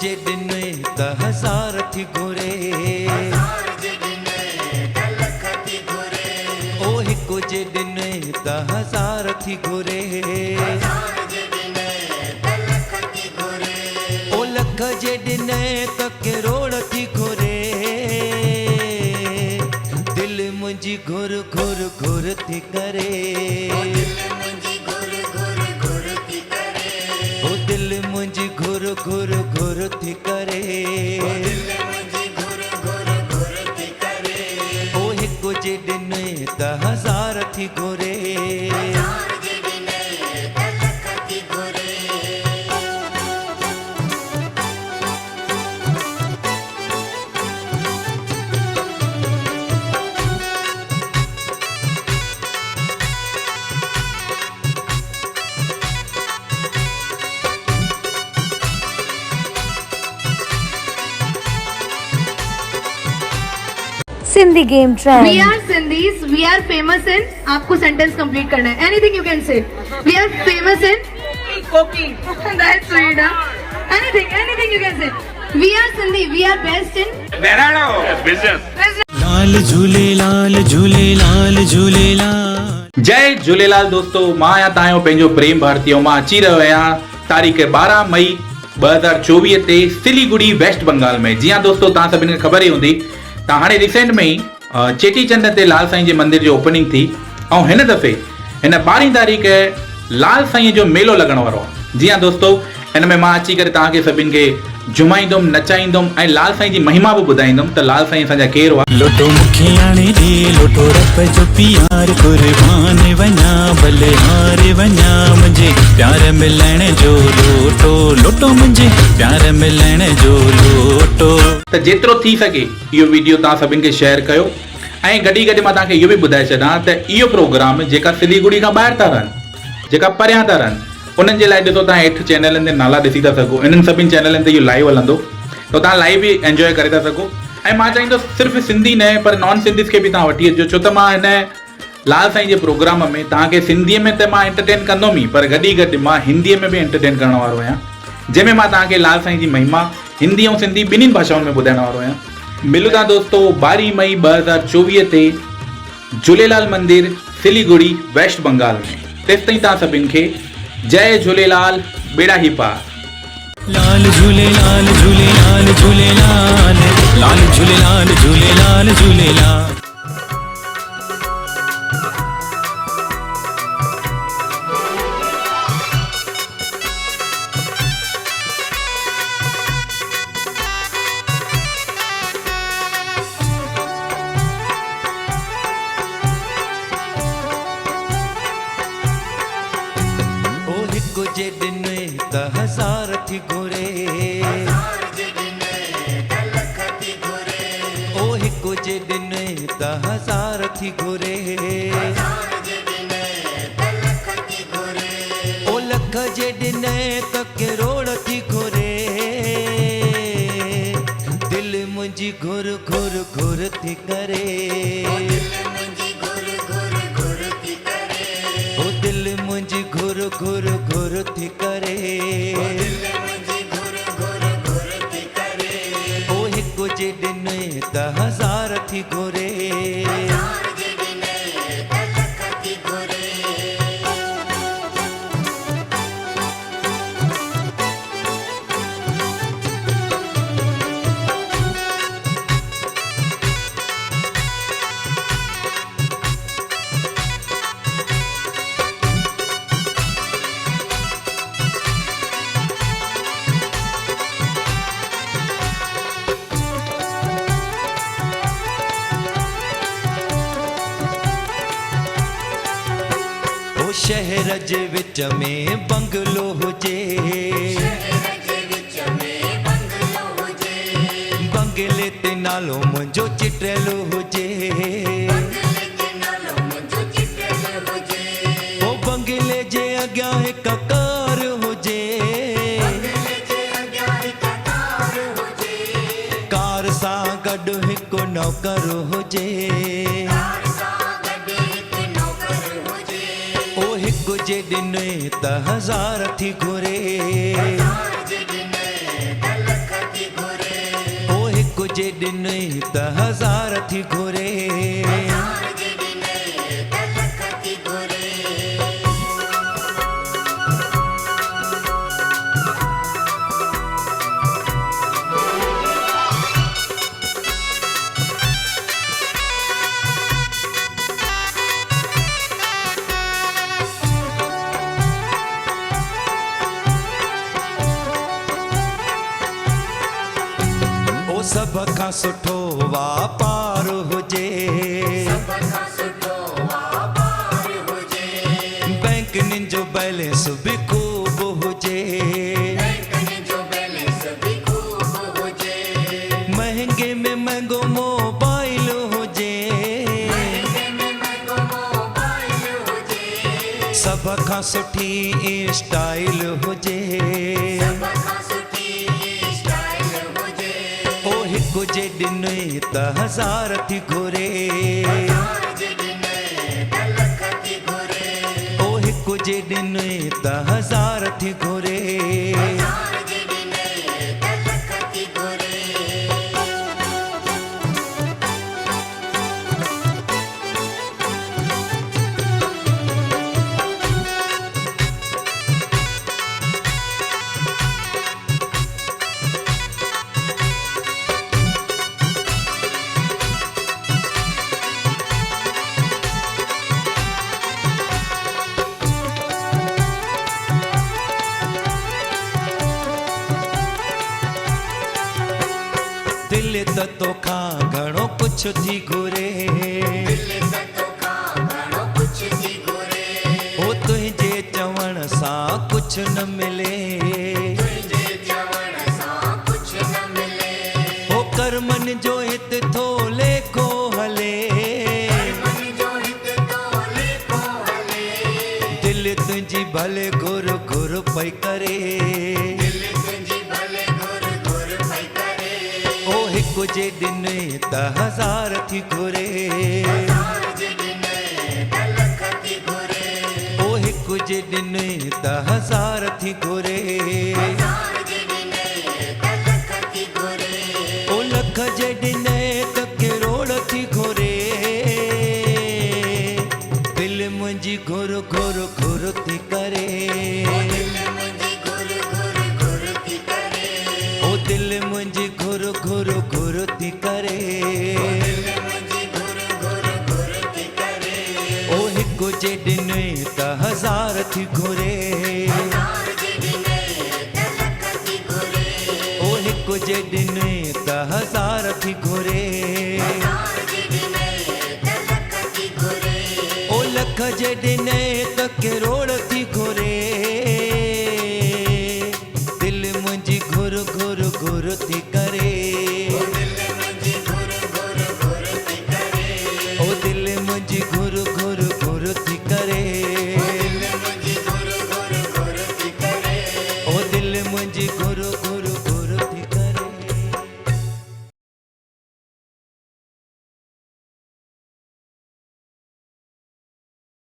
जे ॾिने त हज़ार थी घुरे, ओ हिकु जे ॾिने त हज़ार थी घुरे, ओ लख जे ॾिने त करोड़ थी घुरे, दिल मुंहिंजी घुर घुर घुर थी करे, ओ दिल मुंहिंजी घुर घुर घुर थी करे, ओ हिकु जे ॾिने त हज़ार थी घुरे। Sindhi game trend. We are Sindhis. We are famous in. आपको सेंटेंस कंप्लीट करना है. Anything you can say. We are famous in. Koki. That's sweet. Anything you can say. We are Sindhi. We are best in. business. लाल झूले लाल झूले लाल झूले लाल। जय झूलेलाल दोस्तों, मां आहियां तव्हांजो पंहिंजो प्रेम भारतीय। मां अची रहियो आहियां तारीख़ 12 मई 2024 ते सिलीगुड़ी वेस्ट बंगाल में। जी हाँ दोस्तों, तव्हां सभिनी खे ख़बर ई हूंदी त हाणे रिसेंट में ई चेटीचंड ते लाल साईं जे मंदिर जो ओपनिंग थी ऐं हिन दफ़े हिन 12 तारीख़ लाल साईं जो मेलो लॻण वारो आहे। जी हाँ दोस्तों, हिन में मां अची करे तव्हांखे सभिनि खे झुमाईंदुमि, नचाईंदुमि ऐं लाल साईं जी महिमा बि ॿुधाईंदुमि त लाल साईं असांजा केरु हुआ। लोटो मुखे आणे ॾे, लोटो रब जो प्यार कुर्बान वञा, भले हारे वञा, मुंहिंजे प्यार मिलण जो लोटो, लोटो मुंहिंजे प्यार मिलण जो लोटो। त जेतिरो थी सघे इहो वीडियो तव्हां सभिनि खे शेयर कयो ऐं गॾी गॾु मां तव्हांखे इहो बि ॿुधाए छॾां त इहो प्रोग्राम जेका सिलीगुड़ी खां ॿाहिरि था रहनि, जेका परियां था रहनि, उन्हनि जे लाइ ॾिसो तव्हां हेठि चैनलनि ते नाला ॾिसी था सघो। इन्हनि सभिनि चैनलनि ते इहो लाइव हलंदो त तव्हां लाइव बि एंजॉय करे था सघो। ऐं मां चाहींदुसि सिर्फ़ु सिंधी न पर नॉन सिंधीज़ खे बि तव्हां वठी अचो, छो त मां हिन लाल साईं जे प्रोग्राम में तव्हांखे सिंधीअ में त मां एंटरटेन कंदुमि ई, पर गॾी गॾु मां हिंदीअ में बि एंटरटेन करण वारो आहियां, जंहिंमें मां तव्हांखे लाल साईं जी महिमा हिंदी ऐं सिंधी ॿिन्हिनि भाषाउनि में ॿुधाइण वारो आहियां। मिलूं था दोस्तों 12 मई 2024 ते झूलेलाल मंदिर सिलीगुड़ी वेस्ट बंगाल में। तेसि ताईं तव्हां सभिनि खे जय झूलेलाल, बेड़ा ही पार। लाल झूले लाल झूले लाल झूले लाल, लाल झूले लाल झूले लाल झूले लाल। हिकु जे ॾिने त हज़ार थी घुरे, ओ हिकु जे ॾिने त हज़ार थी घुरे, ओ लख जे ॾिने त करोड़ थी घुरे, दिल मुंहिंजी घुर घुर घुर थी करे, ओ दिल मुंहिंजी घुर घुर घुर थी करे, ओ हिकु जे ॾिने त हज़ार थी घुरे। शहर जे विच में बंगलो हुजे, बंगले ते नालो मुंहिंजो चिटियलु हुजे, ओ बंगले जे अॻियां हिकु कार हुजे, कार सां गॾु हिकु नौकर हुजे, हिकु जे ॾिने त हज़ार थी घुरे, जे ॾिनई त हज़ार थी घुरे। सभ खां सुठो वापार हुजे, बैंकनि जो बैलेंस बि खूब हुजे, महंगे में महंगो मोबाइल हुजे, सभ खां सुठी स्टाइल हुजे। हिकु जे ॾिनई त हज़ार थी घुरे, ओ हिकु जे ॾिनई त हज़ार थी घुरे। दिल त तोखां घणो कुछ थी घुरे, ओ तुंहिंजे चवण सां कुछ न मिले, ओ कर्मनि जो हित थो लेखो हले, दिल तुंहिंजी भले घुर घुर पई करे। हिकु जे ॾिनई त हज़ार थी घुरे, ओ हिकु जे ॾिनई त हज़ार थी घुरे, ओ लख जे ॾिनई त करोड़ थी घुरे। दिल मुंहिंजी घुर घुर घुर थी करे, ओ दिल मुंहिंजी घुर घुर घुर थी करे। ओ हिकु जे ॾिनई त हज़ार थी घुरे, ओ हिकु जे ॾिनई त हज़ार थी घुरे, ओ लख जे ॾिनई